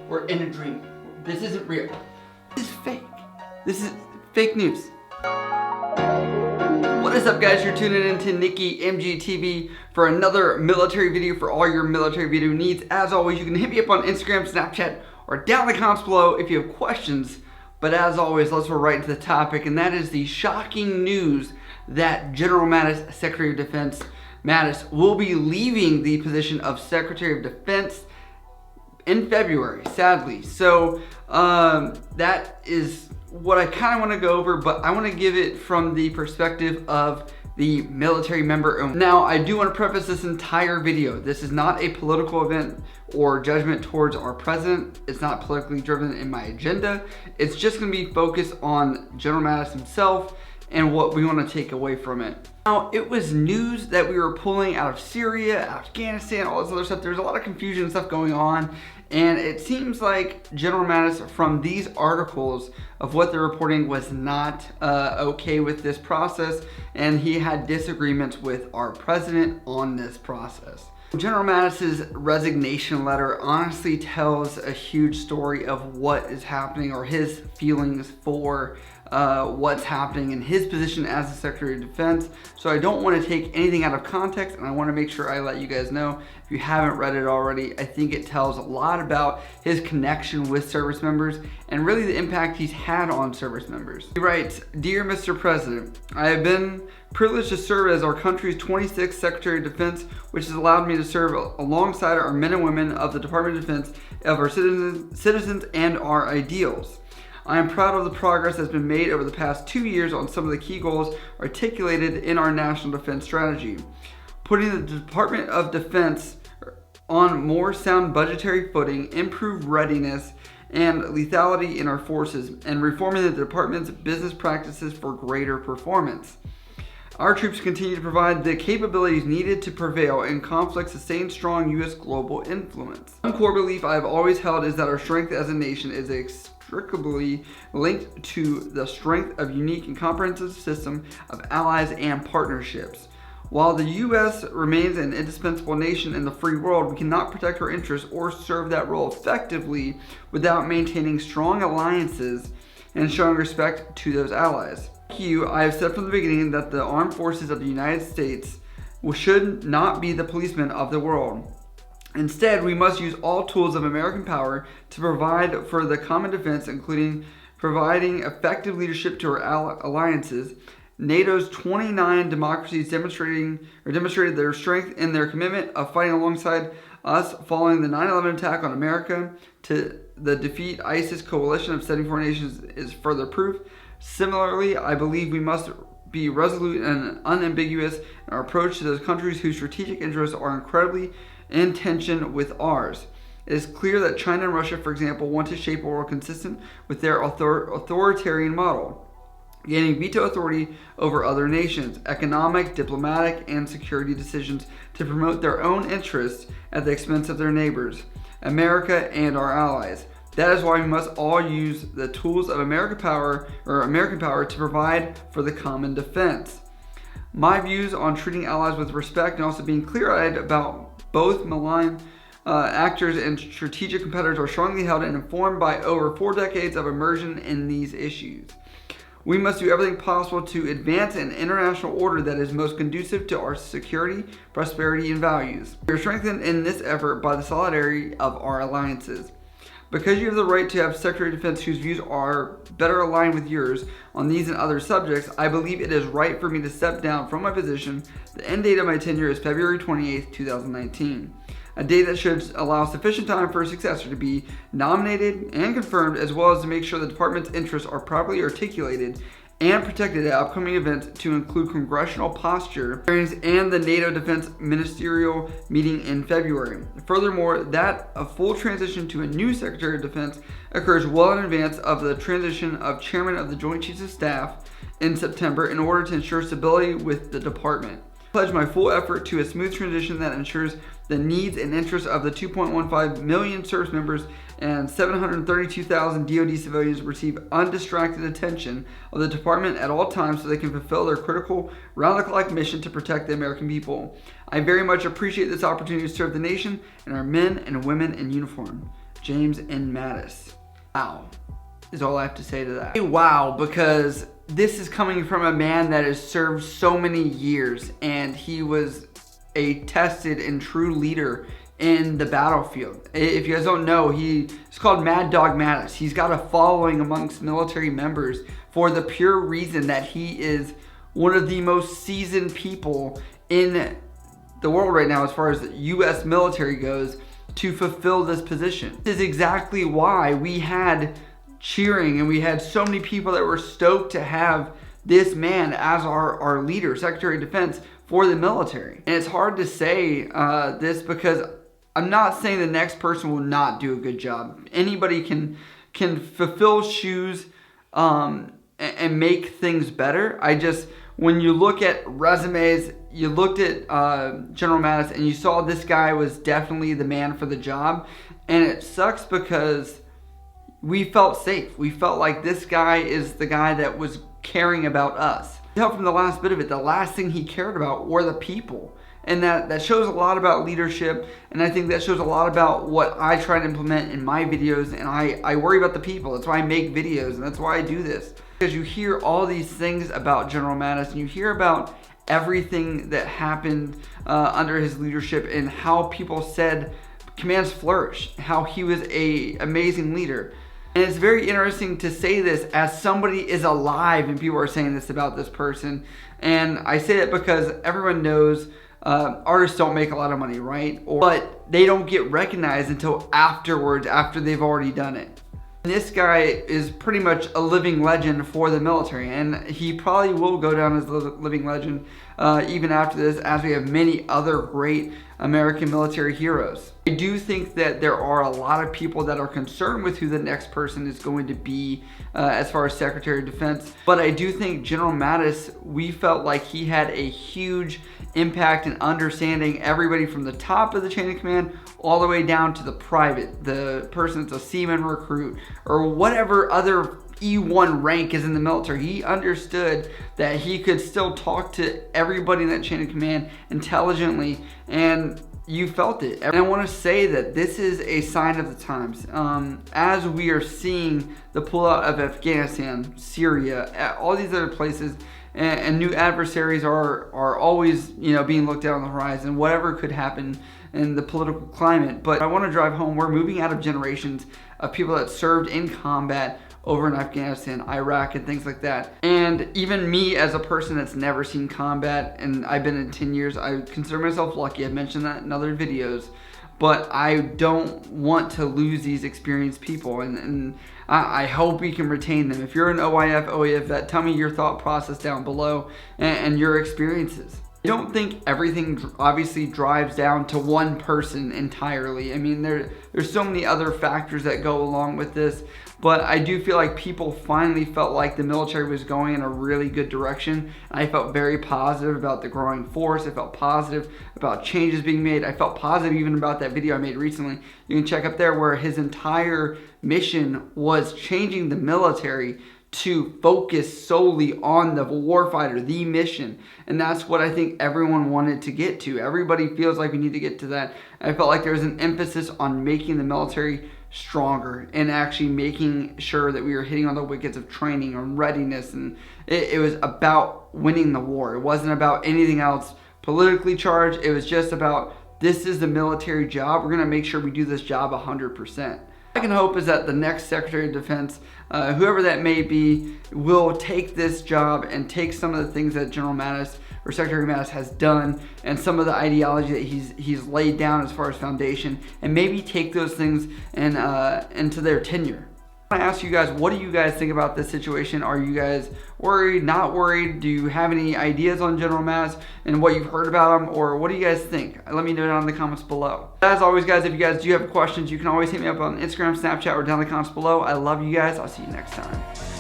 we're in a dream. This isn't real. This is fake. This is fake news. What is up, guys? You're tuning into Nikki MGTV for another military video for all your military video needs. As always, you can hit me up on Instagram, Snapchat, or down in the comments below if you have questions. But as always, let's go right into the topic, and that is the shocking news that General Mattis, Secretary of Defense Mattis, will be leaving the position of Secretary of Defense in February, sadly. So that is what I kind of want to go over, but I want to give it from the perspective of the military member. Now, I do want to preface this entire video. This is not a political event or judgment towards our president. It's not politically driven in my agenda. It's just going to be focused on General Mattis himself and what we want to take away from it. Now, it was news that we were pulling out of Syria, Afghanistan, all this other stuff. There's a lot of confusion and stuff going on, and it seems like General Mattis, from these articles of what they're reporting, was not okay with this process, and he had disagreements with our president on this process. General Mattis's resignation letter honestly tells a huge story of what is happening, or his feelings for what's happening in his position as the Secretary of Defense. So I don't want to take anything out of context, and I want to make sure I let you guys know, if you haven't read it already, I think it tells a lot about his connection with service members and really the impact he's had on service members. He writes, "Dear Mr. President, I have been privileged to serve as our country's 26th Secretary of Defense, which has allowed me to serve alongside our men and women of the Department of Defense, of our citizens and our ideals. I am proud of the progress that's been made over the past 2 years on some of the key goals articulated in our national defense strategy. Putting the Department of Defense on more sound budgetary footing, improved readiness and lethality in our forces, and reforming the department's business practices for greater performance. Our troops continue to provide the capabilities needed to prevail in conflicts, sustain strong U.S. global influence. One core belief I have always held is that our strength as a nation is inextricably linked to the strength of unique and comprehensive system of allies and partnerships. While the U.S. remains an indispensable nation in the free world, we cannot protect our interests or serve that role effectively without maintaining strong alliances and showing respect to those allies. Like you, I have said from the beginning that the armed forces of the United States should not be the policemen of the world. Instead, we must use all tools of American power to provide for the common defense, including providing effective leadership to our alliances. NATO's 29 democracies demonstrated their strength in their commitment of fighting alongside us following the 9/11 attack on America. To the defeat ISIS coalition of 74 nations is further proof. Similarly, I believe we must be resolute and unambiguous in our approach to those countries whose strategic interests are incredibly in tension with ours. It is clear that China and Russia, for example, want to shape a world consistent with their authoritarian model, gaining veto authority over other nations, economic, diplomatic, and security decisions to promote their own interests at the expense of their neighbors, America and our allies. That is why we must all use the tools of American power to provide for the common defense. My views on treating allies with respect and also being clear-eyed about both malign actors and strategic competitors are strongly held and informed by over 4 decades of immersion in these issues. We must do everything possible to advance an international order that is most conducive to our security, prosperity, and values. We are strengthened in this effort by the solidarity of our alliances. Because you have the right to have Secretary of Defense whose views are better aligned with yours on these and other subjects, I believe it is right for me to step down from my position. The end date of my tenure is February 28th, 2019. A date that should allow sufficient time for a successor to be nominated and confirmed, as well as to make sure the department's interests are properly articulated and protected at upcoming events, to include congressional posture hearings and the NATO Defense Ministerial meeting in February. Furthermore, that a full transition to a new Secretary of Defense occurs well in advance of the transition of Chairman of the Joint Chiefs of Staff in September, in order to ensure stability with the department. I pledge my full effort to a smooth transition that ensures the needs and interests of the 2.15 million service members and 732,000 DoD civilians receive undistracted attention of the department at all times so they can fulfill their critical round-the-clock mission to protect the American people. I very much appreciate this opportunity to serve the nation and our men and women in uniform. James N. Mattis. Wow, is all I have to say to that. Wow, because this is coming from a man that has served so many years, and he was a tested and true leader in the battlefield. If you guys don't know, he's called Mad Dog Mattis. He's got a following amongst military members for the pure reason that he is one of the most seasoned people in the world right now as far as the U.S. military goes to fulfill this position. This is exactly why we had cheering and we had so many people that were stoked to have this man as our leader, Secretary of Defense for the military. And it's hard to say this because I'm not saying the next person will not do a good job. Anybody can fulfill shoes and make things better. When you look at resumes, you looked at General Mattis and you saw this guy was definitely the man for the job. And it sucks because we felt safe. We felt like this guy is the guy that was caring about us. You tell from the last bit of it, the last thing he cared about were the people. And that shows a lot about leadership, and I think that shows a lot about what I try to implement in my videos, and I worry about the people. That's why I make videos, and that's why I do this. Because you hear all these things about General Mattis, and you hear about everything that happened under his leadership and how people said commands flourished, how he was an amazing leader. And it's very interesting to say this as somebody is alive and people are saying this about this person. And I say that because everyone knows artists don't make a lot of money, right? But they don't get recognized until afterwards, after they've already done it. And this guy is pretty much a living legend for the military, and he probably will go down as a living legend even after this, as we have many other great American military heroes. I do think that there are a lot of people that are concerned with who the next person is going to be as far as Secretary of Defense, but I do think General Mattis, we felt like he had a huge impact in understanding everybody from the top of the chain of command all the way down to the private, the person that's a seaman recruit or whatever other E1 rank is in the military. He understood that he could still talk to everybody in that chain of command intelligently, and you felt it. And I want to say that this is a sign of the times. As we are seeing the pullout of Afghanistan, Syria, all these other places, and new adversaries are always, being looked at on the horizon, whatever could happen in the political climate. But I want to drive home, we're moving out of generations of people that served in combat over in Afghanistan, Iraq, and things like that. And even me as a person that's never seen combat, and I've been in 10 years, I consider myself lucky. I've mentioned that in other videos, but I don't want to lose these experienced people, and I hope we can retain them. If you're an OIF, OEF vet, tell me your thought process down below and your experiences. I don't think everything obviously drives down to one person entirely. I mean, there's so many other factors that go along with this, but I do feel like people finally felt like the military was going in a really good direction. I felt very positive about the growing force. I felt positive about changes being made. I felt positive even about that video I made recently. You can check up there where his entire mission was changing the military to focus solely on the warfighter, the mission. And that's what I think everyone wanted to get to. Everybody feels like we need to get to that. I felt like there was an emphasis on making the military stronger and actually making sure that we were hitting on the wickets of training and readiness. And it was about winning the war. It wasn't about anything else politically charged. It was just about, this is the military job. We're gonna make sure we do this job 100%. I can hope is that the next Secretary of Defense, whoever that may be, will take this job and take some of the things that General Mattis or Secretary Mattis has done and some of the ideology that he's laid down as far as foundation, and maybe take those things and into their tenure. I want to ask you guys, what do you guys think about this situation? Are you guys worried, not worried? Do you have any ideas on General Mattis and what you've heard about him, or what do you guys think? Let me know down in the comments below. As always, guys, if you guys do have questions, you can always hit me up on Instagram, Snapchat, or down in the comments below. I love you guys. I'll see you next time.